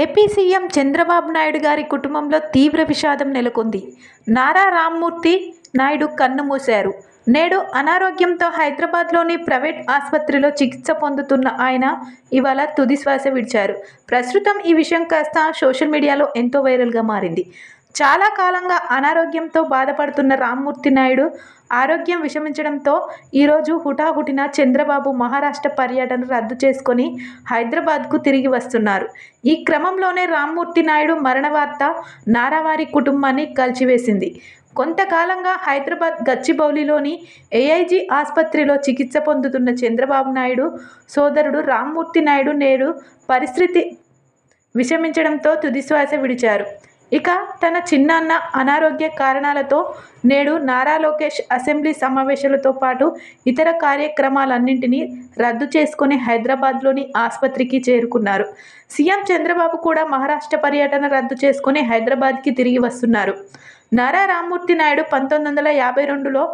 AP CM Chandrababu Naidu గారి కుటుంబంలో తీవ్ర విషాదం నెలకొంది. నారా రామ్మూర్తి నాయుడు కన్నుమూశారు. నేడు అనారోగ్యంతో హైదరాబాద్లోని ప్రైవేట్ ఆసుపత్రిలో చికిత్స పొందుతున్న ఆయన ఇవాళ తుది శ్వాస విడిచారు. ప్రస్తుతం ఈ విషయం కాస్త సోషల్ మీడియాలో ఎంతో వైరల్గా మారింది. చాలా కాలంగా అనారోగ్యంతో బాధపడుతున్న రామ్మూర్తి నాయుడు ఆరోగ్యం విషమించడంతో ఈరోజు హుటాహుటిన చంద్రబాబు మహారాష్ట్ర పర్యటన రద్దు చేసుకొని హైదరాబాద్కు తిరిగి వస్తున్నారు. ఈ క్రమంలోనే రామ్మూర్తి నాయుడు మరణ వార్త నారావారి కుటుంబాన్ని కలిచివేసింది. కొంతకాలంగా హైదరాబాద్ గచ్చిబౌలిలోని ఏఐజీ ఆసుపత్రిలో చికిత్స పొందుతున్న చంద్రబాబు నాయుడు సోదరుడు రామ్మూర్తి నాయుడు నేడు పరిస్థితి విషమించడంతో తుదిశ్వాస విడిచారు. ఇక తన చిన్నాన్న అనారోగ్య కారణాలతో నేడు నారా లోకేష్ అసెంబ్లీ సమావేశాలతో పాటు ఇతర కార్యక్రమాలన్నింటినీ రద్దు చేసుకుని హైదరాబాద్లోని ఆసుపత్రికి చేరుకున్నారు. సీఎం చంద్రబాబు కూడా మహారాష్ట్ర పర్యటన రద్దు చేసుకుని హైదరాబాద్కి తిరిగి వస్తున్నారు. నారా రామ్మూర్తి నాయుడు 1952లో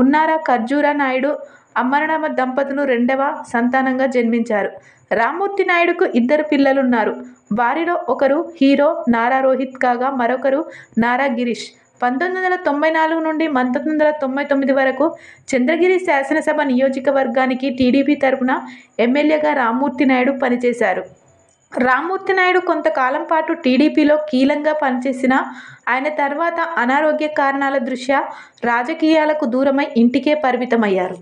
ఉన్నారా ఖర్జూరా నాయుడు అమరనామ దంపతులు రెండవ సంతానంగా జన్మించారు. రామ్మూర్తి నాయుడుకు ఇద్దరు పిల్లలున్నారు. వారిలో ఒకరు హీరో నారా రోహిత్ కాగా మరొకరు నారా గిరీష్. 1994 నుండి 1999 వరకు చంద్రగిరి శాసనసభ నియోజకవర్గానికి టీడీపీ తరపున ఎమ్మెల్యేగా రామ్మూర్తి నాయుడు పనిచేశారు. రామ్మూర్తి నాయుడు కొంతకాలం పాటు టీడీపీలో కీలకంగా పనిచేసిన ఆయన తర్వాత అనారోగ్య కారణాల దృష్ట్యా రాజకీయాలకు దూరమై ఇంటికే పరిమితమయ్యారు.